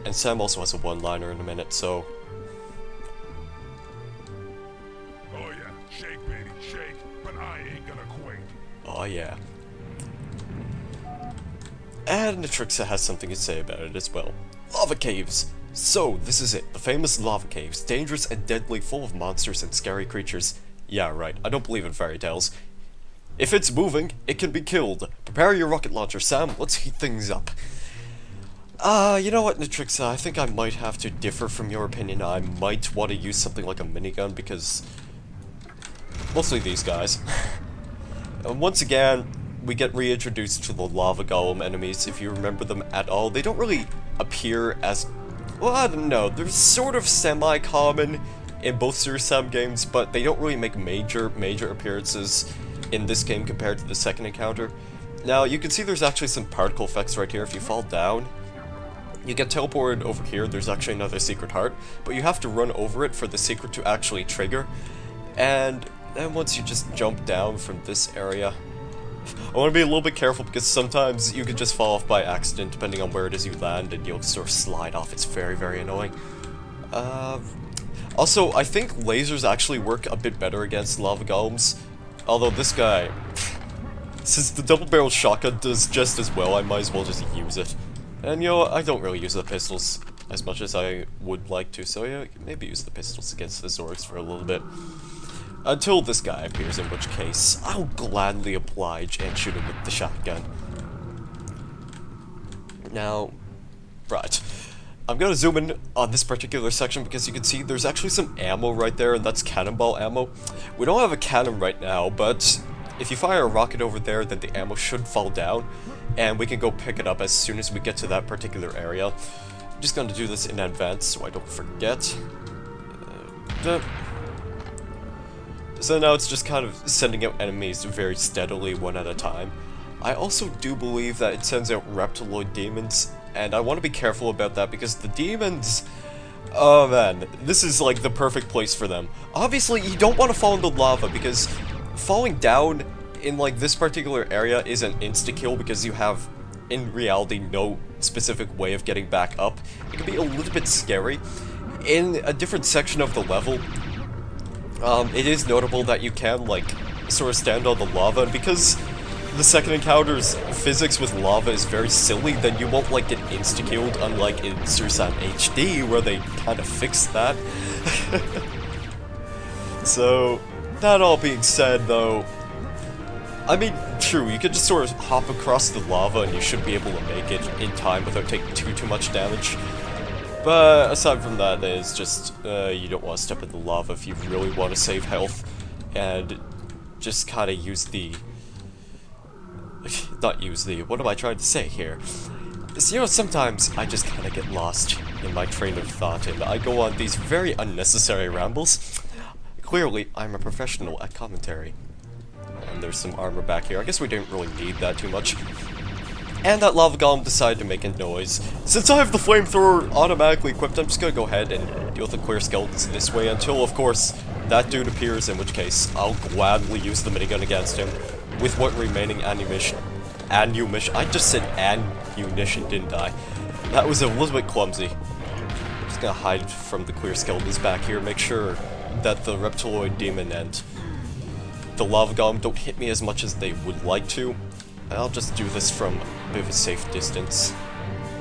And Sam also has a one-liner in a minute, so... Oh yeah, shake baby, shake, but I ain't gonna quit. Oh yeah. And Natrixa has something to say about it as well. Lava caves! So, this is it, the famous lava caves, dangerous and deadly, full of monsters and scary creatures. Yeah, right, I don't believe in fairy tales. If it's moving, it can be killed. Prepare your rocket launcher, Sam, let's heat things up. You know what, Natrixa, I think I might have to differ from your opinion. I might want to use something like a minigun, because... mostly these guys. And once again, we get reintroduced to the lava golem enemies, if you remember them at all. They don't really appear as... well, I don't know, they're sort of semi-common in both Serious Sam games, but they don't really make major appearances in this game compared to the second encounter. Now, you can see there's actually some particle effects right here. If you fall down, you get teleported over here. There's actually another secret heart, but you have to run over it for the secret to actually trigger. And then once you just jump down from this area, I want to be a little bit careful because sometimes you could just fall off by accident depending on where it is you land, and you'll sort of slide off. It's very annoying. Also, I think lasers actually work a bit better against lava golems. Although this guy, since the double-barrel shotgun does just as well, I might as well just use it. And you know, I don't really use the pistols as much as I would like to, so yeah, maybe use the pistols against the Zorgs for a little bit. Until this guy appears, in which case, I'll gladly oblige and shoot him with the shotgun. Now, right. I'm gonna zoom in on this particular section because you can see there's actually some ammo right there, and that's cannonball ammo. We don't have a cannon right now, but if you fire a rocket over there, then the ammo should fall down, and we can go pick it up as soon as we get to that particular area. I'm just gonna do this in advance so I don't forget. So now it's just kind of sending out enemies very steadily, one at a time. I also do believe that it sends out reptiloid demons, and I want to be careful about that because the demons... oh man, this is like the perfect place for them. Obviously, you don't want to fall into lava because falling down in like this particular area is an insta-kill because you have, in reality, no specific way of getting back up. It can be a little bit scary. In a different section of the level, it is notable that you can, like, sort of stand on the lava, and because the second encounter's physics with lava is very silly, then you won't, like, get insta-killed, unlike in Serious Sam HD, where they kind of fixed that. So, that all being said, though, I mean, true, you could just sort of hop across the lava and you should be able to make it in time without taking too much damage. But aside from that, it's just, you don't want to step in the lava if you really want to save health, and just kind of use the... not use the... what am I trying to say here? So, you know, sometimes I just kind of get lost in my train of thought, and I go on these very unnecessary rambles. Clearly, I'm a professional at commentary. And there's some armor back here. I guess we didn't really need that too much. And that lava golem decided to make a noise. Since I have the flamethrower automatically equipped, I'm just gonna go ahead and deal with the clear skeletons this way until, of course, that dude appears, in which case I'll gladly use the minigun against him with what remaining ammunition. I just said ammunition, didn't I? That was a little bit clumsy. I'm just gonna hide from the clear skeletons back here, make sure that the reptiloid demon and the lava golem don't hit me as much as they would like to. I'll just do this from a bit of a safe distance.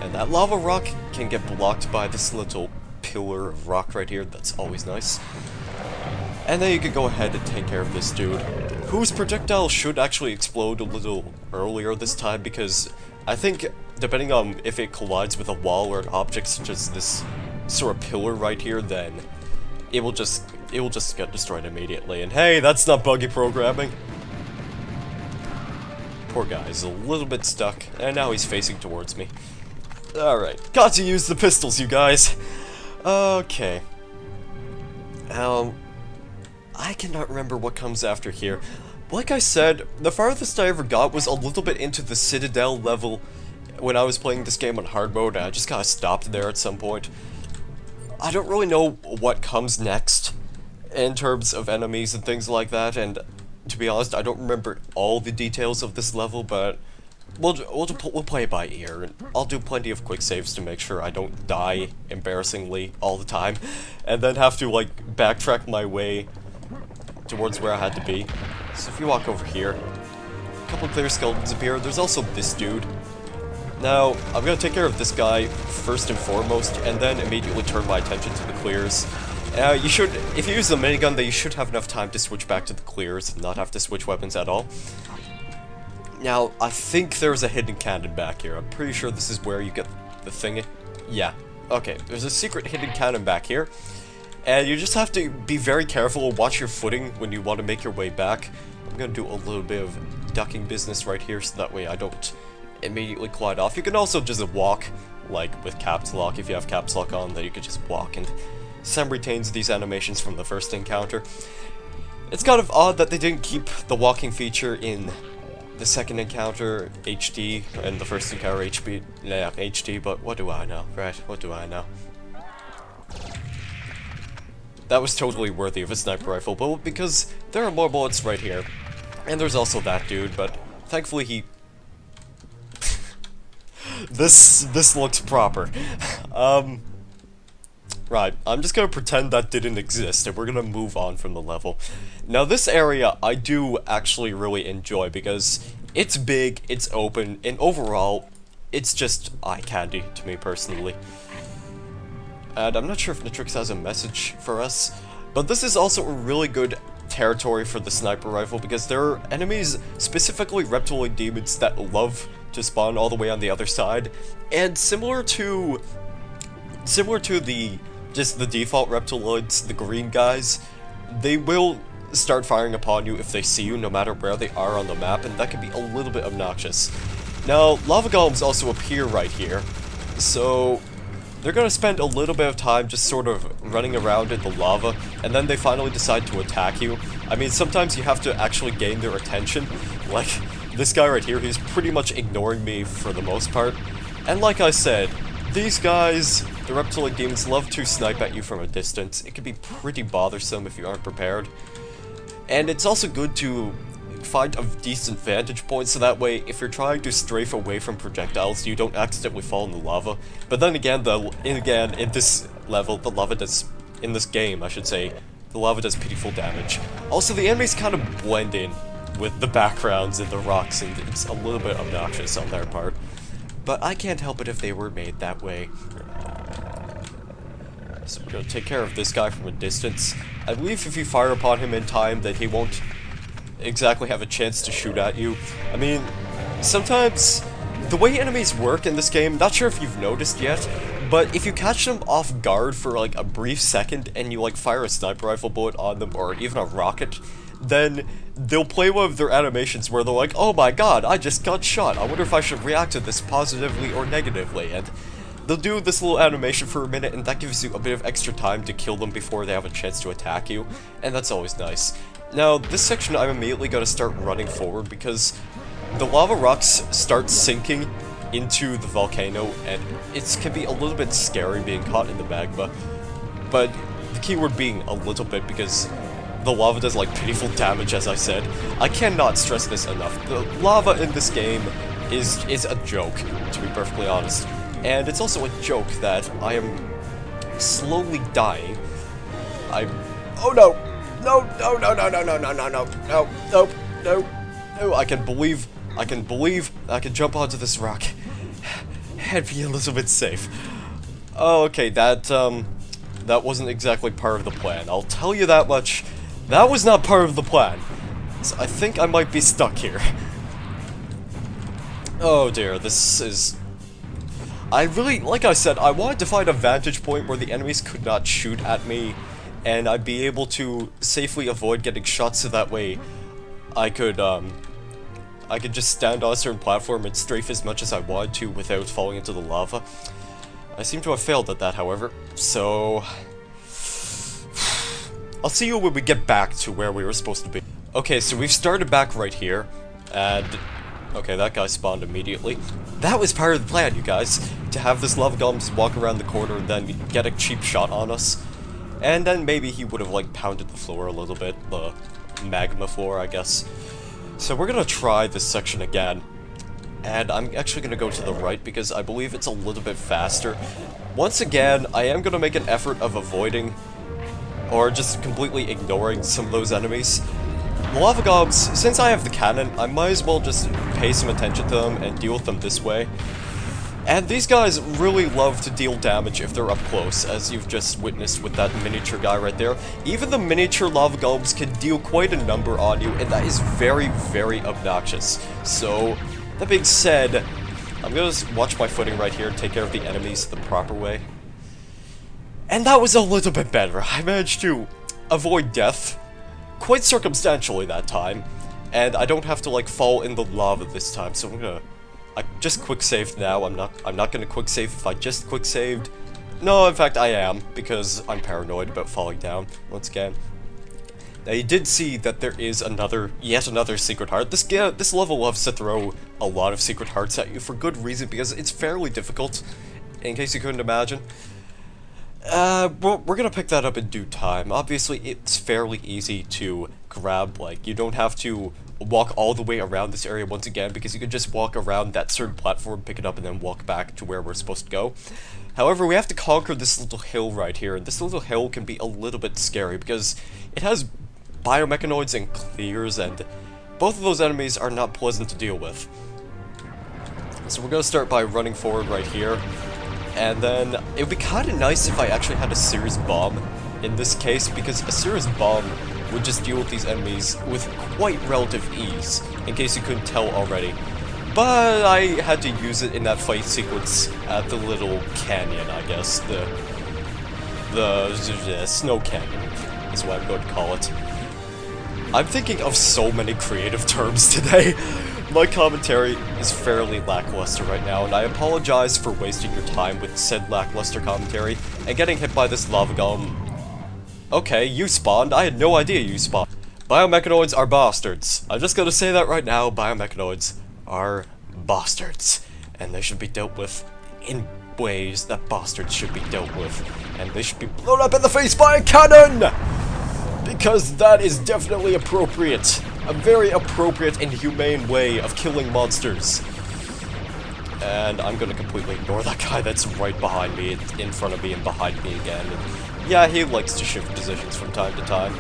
And that lava rock can get blocked by this little pillar of rock right here. That's always nice. And then you can go ahead and take care of this dude, whose projectile should actually explode a little earlier this time, because I think, depending on if it collides with a wall or an object such as this sort of pillar right here, then it will just get destroyed immediately. And hey, that's not buggy programming. Poor guy's a little bit stuck, and now he's facing towards me. Alright, got to use the pistols, you guys! Okay. I cannot remember what comes after here. Like I said, the farthest I ever got was a little bit into the Citadel level when I was playing this game on hard mode, and I just kinda stopped there at some point. I don't really know what comes next in terms of enemies and things like that, and to be honest, I don't remember all the details of this level, but we'll play it by ear, and I'll do plenty of quick saves to make sure I don't die embarrassingly all the time, and then have to, like, backtrack my way towards where I had to be. So if you walk over here, a couple of clear skeletons appear. There's also this dude. Now, I'm gonna take care of this guy first and foremost, and then immediately turn my attention to the clears. You should, if you use the minigun, then you should have enough time to switch back to the clears and not have to switch weapons at all. Now, I think there's a hidden cannon back here. I'm pretty sure this is where you get the thing. Yeah. Okay, there's a secret hidden cannon back here. And you just have to be very careful, watch your footing when you want to make your way back. I'm gonna do a little bit of ducking business right here, so that way I don't immediately glide off. You can also just walk, like with caps lock. If you have caps lock on, then you could just walk, and Sam retains these animations from the first encounter. It's kind of odd that they didn't keep the walking feature in the second encounter HD, and the first encounter HD, but what do I know, right? What do I know? That was totally worthy of a sniper rifle, but because there are more bullets right here. And there's also that dude, but thankfully he... This looks proper. Right, I'm just gonna pretend that didn't exist, and we're gonna move on from the level. Now, this area I do actually really enjoy, because it's big, it's open, and overall, it's just eye candy to me personally. And I'm not sure if Nitrix has a message for us, but this is also a really good territory for the sniper rifle, because there are enemies, specifically reptiloid demons, that love to spawn all the way on the other side, and similar to the default reptiloids, the green guys, they will start firing upon you if they see you, no matter where they are on the map, and that can be a little bit obnoxious. Now, lava golems also appear right here, so they're gonna spend a little bit of time just sort of running around in the lava, and then they finally decide to attack you. I mean, sometimes you have to actually gain their attention. Like, this guy right here, he's pretty much ignoring me for the most part. And like I said, these guys, the reptiloid demons, love to snipe at you from a distance. It can be pretty bothersome if you aren't prepared. And it's also good to find a decent vantage point, so that way, if you're trying to strafe away from projectiles, you don't accidentally fall in the lava. But then again, in this level, the lava does, in this game, I should say, the lava does pitiful damage. Also, the enemies kind of blend in with the backgrounds and the rocks, and it's a little bit obnoxious on their part. But I can't help it if they were made that way. So we're gonna take care of this guy from a distance. I believe if you fire upon him in time, that he won't exactly have a chance to shoot at you. I mean, sometimes the way enemies work in this game, not sure if you've noticed yet, but if you catch them off guard for like a brief second and you like fire a sniper rifle bullet on them, or even a rocket, then they'll play one of their animations where they're like, oh my god, I just got shot, I wonder if I should react to this positively or negatively, and they'll do this little animation for a minute, and that gives you a bit of extra time to kill them before they have a chance to attack you, and that's always nice. Now, this section I'm immediately going to start running forward, because the lava rocks start sinking into the volcano, and it can be a little bit scary being caught in the magma, but the keyword being a little bit, because the lava does like pitiful damage, as I said. I cannot stress this enough. The lava in this game is a joke, to be perfectly honest. And it's also a joke that I am slowly dying. Oh no! No, no, no, no, no, no, no, no, no, no, no, no, no, I can believe I can jump onto this rock and be a little bit safe. Oh, okay, that wasn't exactly part of the plan. I'll tell you that much. That was not part of the plan. So I think I might be stuck here. Oh dear, this is... I really, like I said, I wanted to find a vantage point where the enemies could not shoot at me, and I'd be able to safely avoid getting shot, so that way I could just stand on a certain platform and strafe as much as I wanted to without falling into the lava. I seem to have failed at that, however, so... I'll see you when we get back to where we were supposed to be. Okay, so we've started back right here, and... Okay, that guy spawned immediately. That was part of the plan, you guys, to have this lava golem just walk around the corner and then get a cheap shot on us. And then maybe he would have, like, pounded the floor a little bit, the magma floor, I guess. So we're gonna try this section again. and I'm actually going to go to the right because I believe it's a little bit faster. Once again, I am going to make an effort of avoiding or just completely ignoring some of those enemies. The lava gobs, since I have the cannon, I might as well just pay some attention to them and deal with them this way. And these guys really love to deal damage if they're up close, as you've just witnessed with that miniature guy right there. Even the miniature lava gobs can deal quite a number on you, and that is very, very obnoxious. So, that being said, I'm gonna just watch my footing right here and take care of the enemies the proper way. And that was a little bit better. I managed to avoid death, quite circumstantially that time, and I don't have to like fall in the lava this time, so I just quick saved now. I'm not gonna quick save if I just quick saved. No, in fact I am, because I'm paranoid about falling down once again. Now you did see that there is yet another secret heart. This level loves to throw a lot of secret hearts at you for good reason, because it's fairly difficult, in case you couldn't imagine. Well, we're gonna pick that up in due time. Obviously, it's fairly easy to grab, like, you don't have to walk all the way around this area once again, because you can just walk around that certain platform, pick it up, and then walk back to where we're supposed to go. However, we have to conquer this little hill right here, and this little hill can be a little bit scary, because it has biomechanoids and clears, and both of those enemies are not pleasant to deal with. So we're gonna start by running forward right here. And then, it would be kind of nice if I actually had a Sears bomb in this case, because a Sears bomb would just deal with these enemies with quite relative ease, in case you couldn't tell already. But I had to use it in that fight sequence at the little canyon, I guess. The snow canyon is what I'm going to call it. I'm thinking of so many creative terms today. My commentary is fairly lackluster right now, and I apologize for wasting your time with said lackluster commentary and getting hit by this lava golem. Okay, you spawned. I had no idea you spawned. Biomechanoids are bastards. I'm just gonna say that right now. Biomechanoids are bastards, and they should be dealt with in ways that bastards should be dealt with, and they should be blown up in the face by a cannon! Because that is definitely appropriate. A very appropriate and humane way of killing monsters. And I'm gonna completely ignore that guy that's right behind me, in front of me, and behind me again. And yeah, he likes to shift positions from time to time.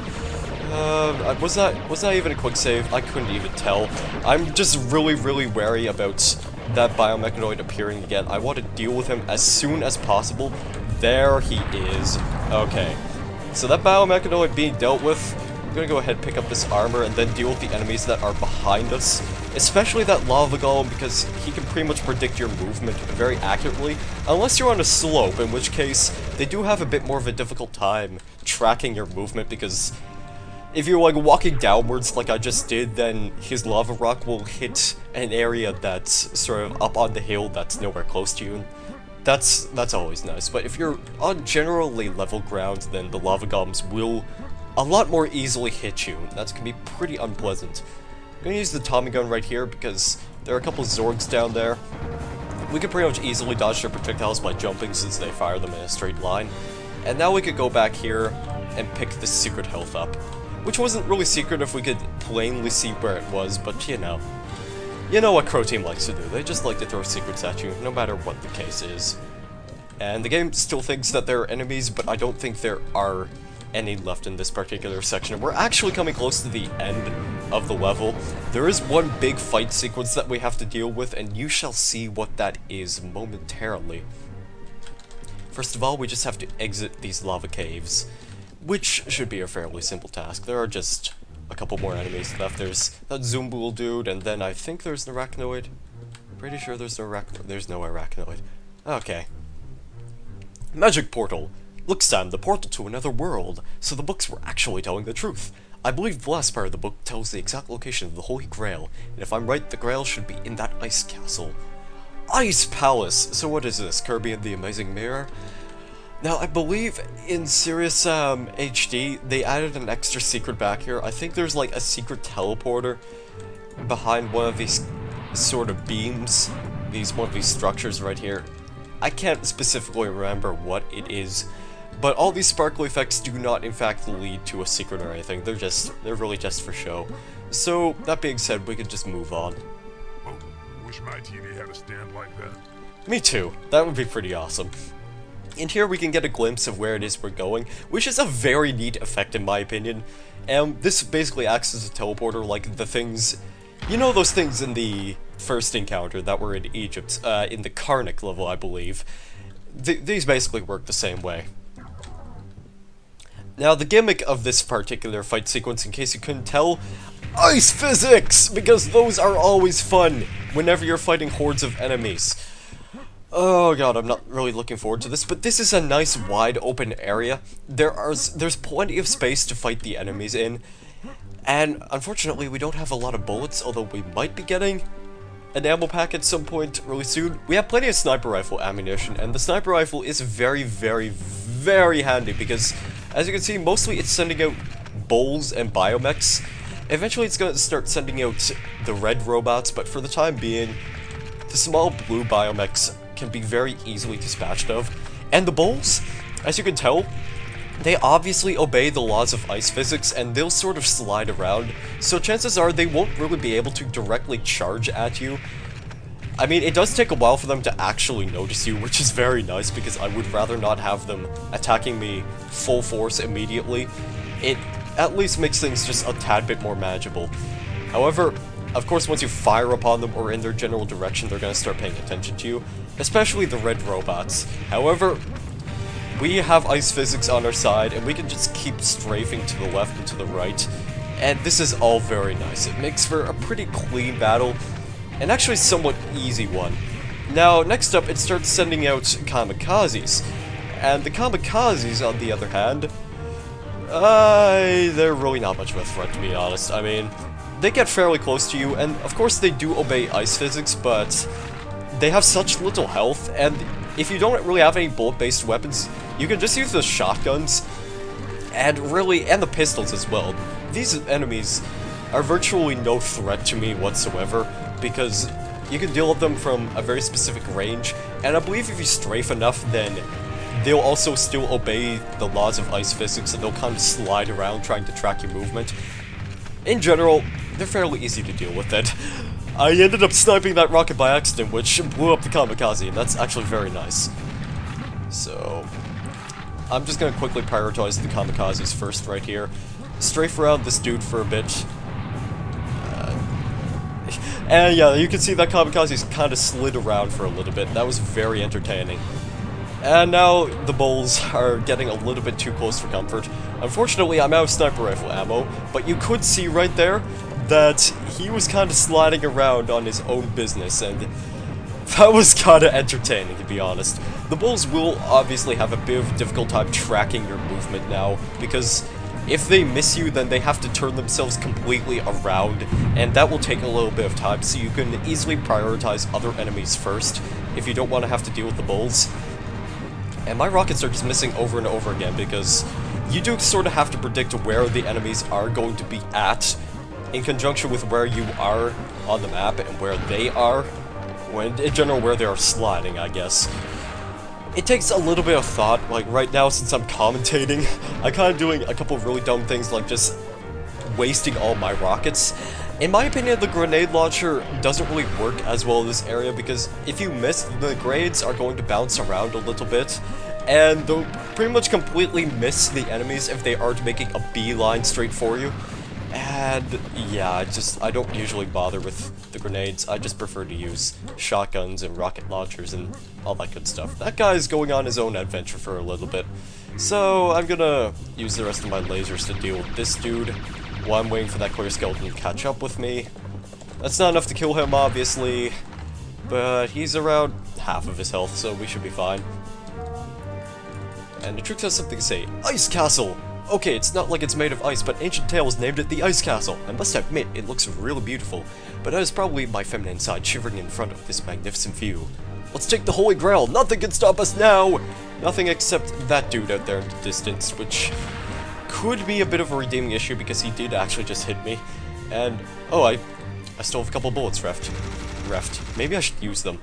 Was that even a quick save? I couldn't even tell. I'm just really, really wary about that biomechanoid appearing again. I want to deal with him as soon as possible. There he is. Okay. So that biomechanoid being dealt with, I'm gonna go ahead and pick up this armor and then deal with the enemies that are behind us. Especially that lava golem, because he can pretty much predict your movement very accurately. Unless you're on a slope, in which case they do have a bit more of a difficult time tracking your movement, because if you're like walking downwards like I just did, then his lava rock will hit an area that's sort of up on the hill that's nowhere close to you. That's always nice, but if you're on generally level ground, then the lava golems will a lot more easily hit you. That's gonna be pretty unpleasant. I'm gonna use the Tommy gun right here because there are a couple of Zorgs down there. We could pretty much easily dodge their projectiles by jumping since they fire them in a straight line. And now we could go back here and pick the secret health up. Which wasn't really secret if we could plainly see where it was, but you know. You know what Crow Team likes to do, they just like to throw secrets at you, no matter what the case is. And the game still thinks that there are enemies, but I don't think there are any left in this particular section. We're actually coming close to the end of the level. There is one big fight sequence that we have to deal with, and you shall see what that is momentarily. First of all, we just have to exit these lava caves, which should be a fairly simple task. There are just a couple more enemies left. There's that Zumb'ul dude, and then I think there's an arachnoid. Pretty sure there's no arachnoid. There's no arachnoid. Okay. Magic portal. Look, Sam, the portal to another world. So the books were actually telling the truth. I believe the last part of the book tells the exact location of the Holy Grail, and if I'm right, the Grail should be in that ice castle. Ice Palace! So what is this, Kirby and the Amazing Mirror? Now, I believe in Serious HD, they added an extra secret back here. I think there's like a secret teleporter behind one of these sort of beams, one of these structures right here. I can't specifically remember what it is, but all these sparkly effects do not in fact lead to a secret or anything. They're really just for show. So, that being said, we can just move on. wish my TV had a stand like that. Me too. That would be pretty awesome. And here we can get a glimpse of where it is we're going, which is a very neat effect in my opinion. And this basically acts as a teleporter, like the things... You know those things in the first encounter that were in Egypt, in the Karnak level, I believe. These basically work the same way. Now, the gimmick of this particular fight sequence, in case you couldn't tell, ice physics! Because those are always fun whenever you're fighting hordes of enemies. Oh god, I'm not really looking forward to this, but this is a nice wide open area. There's plenty of space to fight the enemies in, and unfortunately we don't have a lot of bullets, although we might be getting an ammo pack at some point really soon. We have plenty of sniper rifle ammunition, and the sniper rifle is very, very, very handy because, as you can see, mostly it's sending out bowls and biomechs. Eventually it's going to start sending out the red robots, but for the time being, the small blue biomechs can be very easily dispatched of. And the bowls, as you can tell, they obviously obey the laws of ice physics, and they'll sort of slide around, so chances are they won't really be able to directly charge at you. I mean, it does take a while for them to actually notice you, which is very nice, because I would rather not have them attacking me full force immediately. It at least makes things just a tad bit more manageable. However, of course, once you fire upon them or in their general direction, they're going to start paying attention to you, especially the red robots. However, we have ice physics on our side, and we can just keep strafing to the left and to the right, and this is all very nice. It makes for a pretty clean battle, and actually somewhat easy one. Now, next up, it starts sending out kamikazes, and the kamikazes, on the other hand, they're really not much of a threat, to be honest. I mean, they get fairly close to you, and of course they do obey ice physics, but they have such little health, and if you don't really have any bullet-based weapons, you can just use the shotguns, and the pistols as well. These enemies are virtually no threat to me whatsoever, because you can deal with them from a very specific range, and I believe if you strafe enough, then they'll also still obey the laws of ice physics, and they'll kind of slide around trying to track your movement. In general, they're fairly easy to deal with it. I ended up sniping that rocket by accident, which blew up the kamikaze, and that's actually very nice. So, I'm just gonna quickly prioritize the kamikazes first right here. Strafe around this dude for a bit. And yeah, you can see that kamikaze's kind of slid around for a little bit. That was very entertaining. And now the bulls are getting a little bit too close for comfort. Unfortunately, I'm out of sniper rifle ammo, but you could see right there that he was kind of sliding around on his own business, and that was kind of entertaining, to be honest. The bulls will obviously have a bit of a difficult time tracking your movement now, because if they miss you, then they have to turn themselves completely around, and that will take a little bit of time, so you can easily prioritize other enemies first if you don't want to have to deal with the bulls. And my rockets are just missing over and over again, because you do sort of have to predict where the enemies are going to be at, in conjunction with where you are on the map and where they are, when in general where they are sliding, I guess. It takes a little bit of thought. Like right now, since I'm commentating, I'm kind of doing a couple of really dumb things, like just wasting all my rockets. In my opinion, the grenade launcher doesn't really work as well in this area, because if you miss, the grenades are going to bounce around a little bit, and they'll pretty much completely miss the enemies if they aren't making a beeline straight for you. And yeah, I don't usually bother with the grenades. I just prefer to use shotguns and rocket launchers and all that good stuff. That guy's going on his own adventure for a little bit, so I'm gonna use the rest of my lasers to deal with this dude while I'm waiting for that clear skeleton to catch up with me. That's not enough to kill him, obviously, but he's around half of his health, so we should be fine. And the trick has something to say. Ice Castle! Okay, it's not like it's made of ice, but ancient tales named it the Ice Castle. I must admit, it looks really beautiful, but that is probably my feminine side shivering in front of this magnificent view. Let's take the Holy Grail! Nothing can stop us now! Nothing except that dude out there in the distance, which could be a bit of a redeeming issue because he did actually just hit me. And, oh, I still have a couple bullets left. Maybe I should use them.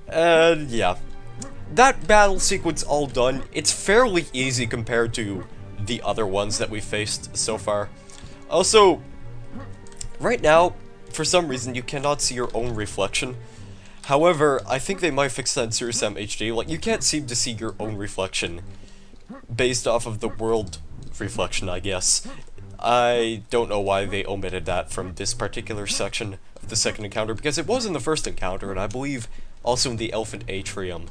And, yeah. That battle sequence all done, it's fairly easy compared to the other ones that we faced so far. Also, right now, for some reason, you cannot see your own reflection. However, I think they might fix that in Serious Sam HD. Like, you can't seem to see your own reflection based off of the world reflection, I guess. I don't know why they omitted that from this particular section of the second encounter, because it was in the first encounter, and I believe also in the Elephant Atrium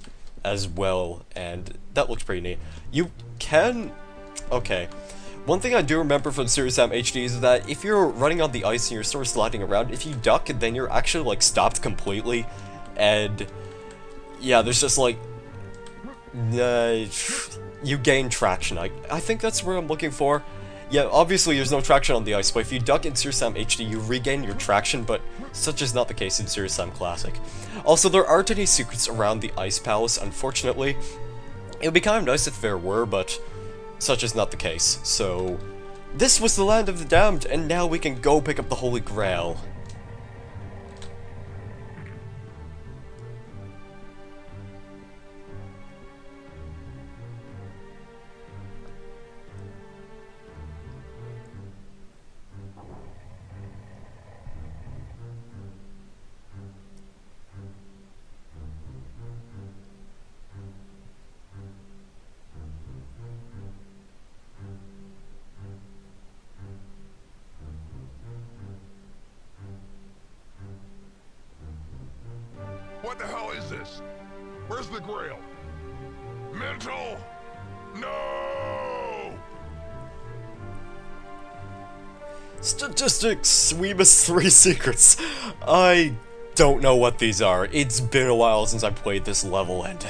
as well, and that looks pretty neat. You can... Okay. One thing I do remember from Serious Sam HD is that if you're running on the ice and you're sort of sliding around, if you duck, then you're actually, like, stopped completely, and... yeah, there's just, like... you gain traction. I think that's what I'm looking for. Yeah, obviously there's no traction on the ice, but if you duck in Serious Sam HD, you regain your traction, but such is not the case in Serious Sam Classic. Also, there aren't any secrets around the Ice Palace, unfortunately. It would be kind of nice if there were, but such is not the case. So, this was the Land of the Damned, and now we can go pick up the Holy Grail. What the hell is this? Where's the Grail? Mental! No! Statistics! We missed 3 secrets. I don't know what these are. It's been a while since I played this level, and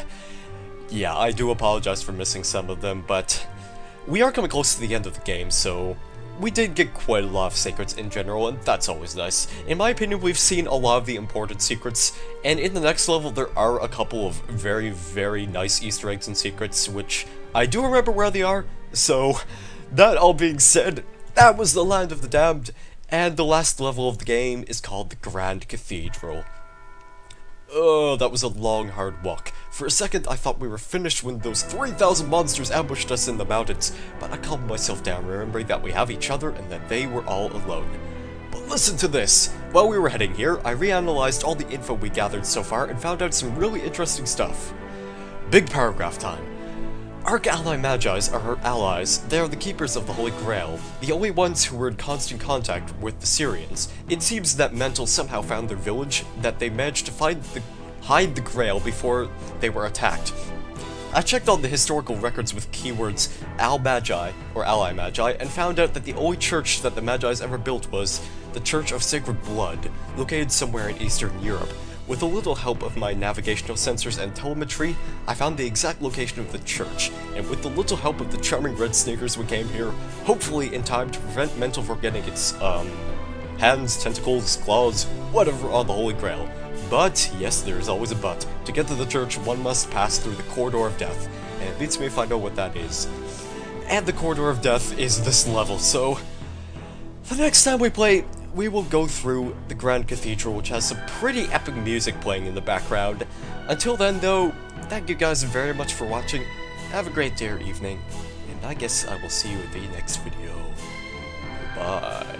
yeah, I do apologize for missing some of them, but we are coming close to the end of the game, so we did get quite a lot of secrets in general, and that's always nice. In my opinion, we've seen a lot of the important secrets, and in the next level there are a couple of very, very nice Easter eggs and secrets, which I do remember where they are, so that all being said, that was the Land of the Damned, and the last level of the game is called the Grand Cathedral. Oh, that was a long, hard walk. For a second, I thought we were finished when those 3,000 monsters ambushed us in the mountains, but I calmed myself down, remembering that we have each other and that they were all alone. But listen to this! While we were heading here, I reanalyzed all the info we gathered so far and found out some really interesting stuff. Big paragraph time. Arch-ally Magi's are her allies. They are the keepers of the Holy Grail, the only ones who were in constant contact with the Syrians. It seems that Mental somehow found their village, that they managed to hide the Grail before they were attacked. I checked all the historical records with keywords Al-Magi, or Ally Magi, and found out that the only church that the Magi's ever built was the Church of Sacred Blood, located somewhere in Eastern Europe. With a little help of my navigational sensors and telemetry, I found the exact location of the church, and with the little help of the charming red sneakers we came here, hopefully in time to prevent Mental from getting its, hands, tentacles, claws, whatever on the Holy Grail. But, yes, there is always a but. To get to the church, one must pass through the Corridor of Death, and it beats me if I know what that is. And the Corridor of Death is this level, so the next time we play, we will go through the Grand Cathedral, which has some pretty epic music playing in the background. Until then, though, thank you guys very much for watching. Have a great day or evening, and I guess I will see you in the next video. Bye.